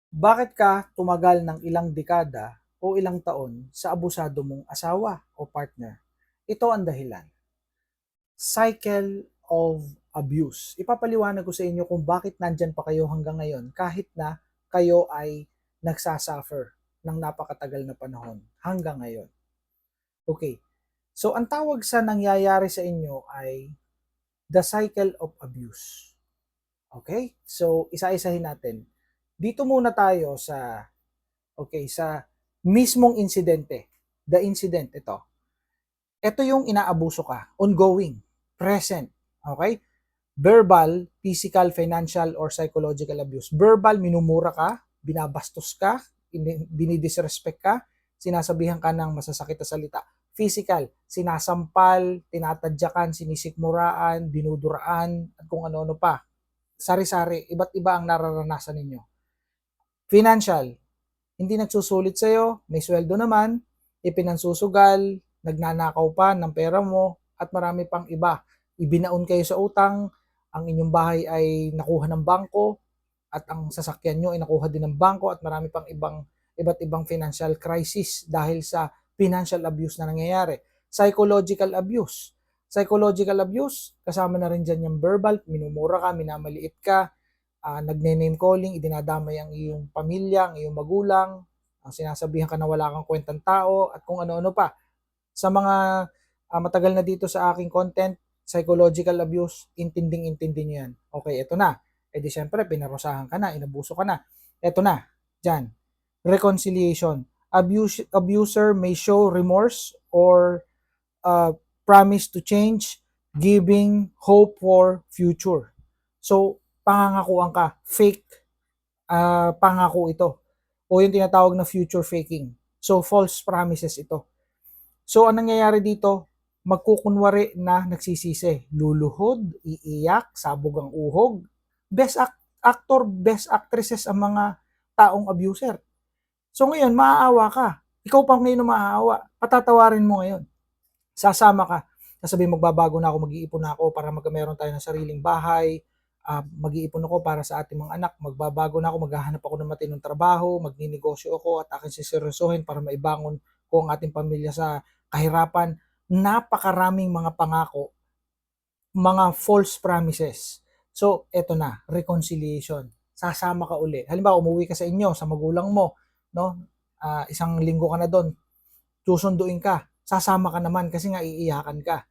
Bakit ka tumagal ng ilang dekada o ilang taon sa abusado mong asawa o partner? Ito ang dahilan. Cycle of abuse. Ipapaliwanag ko sa inyo kung bakit nandyan pa kayo hanggang ngayon kahit na kayo ay nagsasuffer ng napakatagal na panahon hanggang ngayon. Okay. So, ang tawag sa nangyayari sa inyo ay the cycle of abuse. Okay? So, isa-isahin natin. Dito muna tayo sa mismong insidente. The incident, ito. Ito yung inaabuso ka, ongoing, present, okay? Verbal, physical, financial, or psychological abuse. Verbal, minumura ka, binabastos ka, dinidisrespect ka, sinasabihan ka ng masasakit na salita. Physical, sinasampal, tinatadyakan, sinisikmuraan, dinuduraan, at kung ano-ano pa. Sari-sari, iba't iba ang nararanasan ninyo. Financial, hindi nagsusulit sa'yo, may sweldo naman, ipinansusugal, nagnanakaw pa ng pera mo, at marami pang iba. Ibinaon kayo sa utang, ang inyong bahay ay nakuha ng bangko, at ang sasakyan nyo ay nakuha din ng bangko, at marami pang iba't ibang financial crisis dahil sa financial abuse na nangyayari. Psychological abuse. Psychological abuse, kasama na rin dyan yung verbal, minumura ka, minamaliit ka, nagne-name calling, idinadamay ang iyong pamilya, ang iyong magulang, ang sinasabihan ka na wala kang kwentang tao, at kung ano-ano pa. Sa mga matagal na dito sa aking content, psychological abuse, intinding-intindi nyo yan. Okay, eto na. E di syempre, pinarusahan ka na, inabuso ka na. Eto na, dyan. Reconciliation. Abuser may show remorse or uh, promise to change, giving hope for future. So, pangangakuan ka, fake pangako ito. O yung tinatawag na future faking. So, false promises ito. So, anong nangyayari dito? Magkukunwari na nagsisisi. Luluhod, iiyak, sabog ang uhog. Actor, best actresses ang mga taong abuser. So, ngayon, maaawa ka. Ikaw pa ngayon maaawa. Patatawarin mo ngayon. Sasama ka. Sasabihin, magbabago na ako, mag-iipon na ako para meron tayo ng sariling bahay, mag-iipon ako para sa ating mga anak, magbabago na ako, maghahanap ako ng matinong trabaho, magninegosyo ako at akin siseryosohin para maibangon ko ang ating pamilya sa kahirapan. Napakaraming mga pangako, mga false promises. So, eto na, reconciliation. Sasama ka uli. Halimbawa, umuwi ka sa inyo, sa magulang mo, no? Isang linggo ka na doon, susunduin ka, sasama ka naman kasi nga iiyakan ka.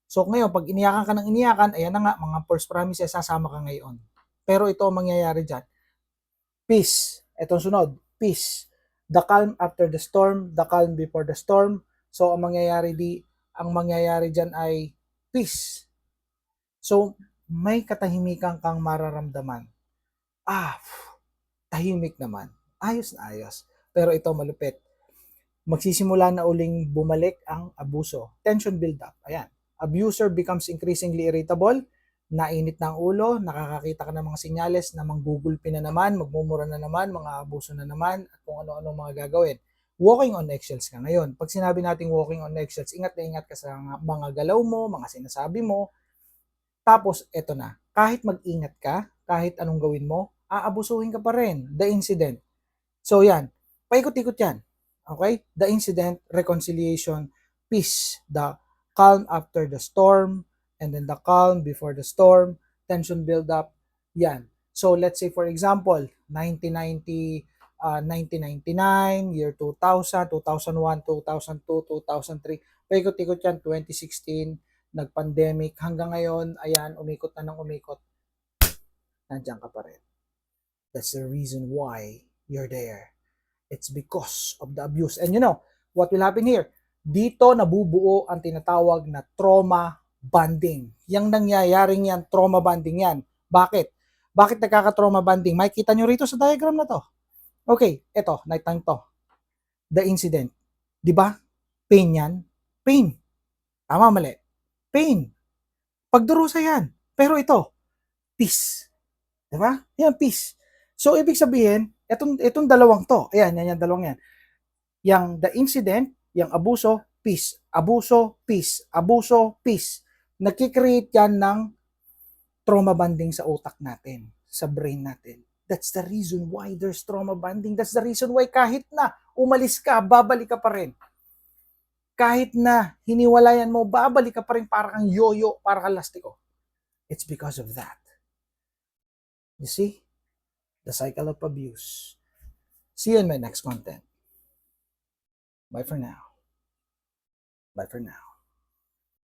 So ngayon, pag iniyakan ka ng iniyakan, ayan na nga, mga false promises, sasama ka ngayon. Pero ito ang mangyayari dyan. Peace. Itong sunod, peace. The calm after the storm, the calm before the storm. So ang mangyayari dyan ay peace. So, may katahimikan kang mararamdaman. Ah, tahimik naman. Ayos na ayos. Pero ito malupit. Magsisimula na uling bumalik ang abuso. Tension build up. Ayan. Abuser becomes increasingly irritable, nainit na ang ulo, nakakakita ka ng mga sinyales na manggugulpi na naman, magmumura na naman, mga abuso na naman, at kung ano-ano mga gagawin. Walking on eggshells ka ngayon. Pag sinabi nating walking on eggshells, ingat na ingat ka sa mga galaw mo, mga sinasabi mo. Tapos, eto na. Kahit mag-ingat ka, kahit anong gawin mo, aabusuhin ka pa rin. The incident. So, yan. Paikot-ikot yan. Okay? The incident, reconciliation, peace, the calm after the storm, and then the calm before the storm, tension build up, yan. So let's say for example, 1990, 1999, year 2000, 2001, 2002, 2003, paikot-ikot yan, 2016, nag-pandemic, hanggang ngayon, ayan, umikot na ng umikot, nandiyan ka pa rin. That's the reason why you're there. It's because of the abuse. And you know, what will happen here? Dito nabubuo ang tinatawag na trauma bonding. Yang nangyayaring yan, trauma bonding yan. Bakit? Bakit nagkaka-trauma bonding? Makikita nyo rito sa diagram na to. Okay, eto, nighttime to. The incident. Di ba? Pain yan. Pain. Tama, mali. Pain. Pagdurusa yan. Pero ito, peace. Di ba? Yan, peace. So, ibig sabihin, itong dalawang to, ayan, yan dalawang yan. Yang the incident, yung abuso, peace. Abuso, peace. Abuso, peace. Nagkikreate yan ng trauma bonding sa utak natin, sa brain natin. That's the reason why there's trauma bonding. That's the reason why kahit na umalis ka, babalik ka pa rin. Kahit na hiniwalayan mo, babalik ka pa rin para kang yoyo, para kang lastiko. It's because of that. You see? The cycle of abuse. See you in my next content. Bye for now. Bye for now.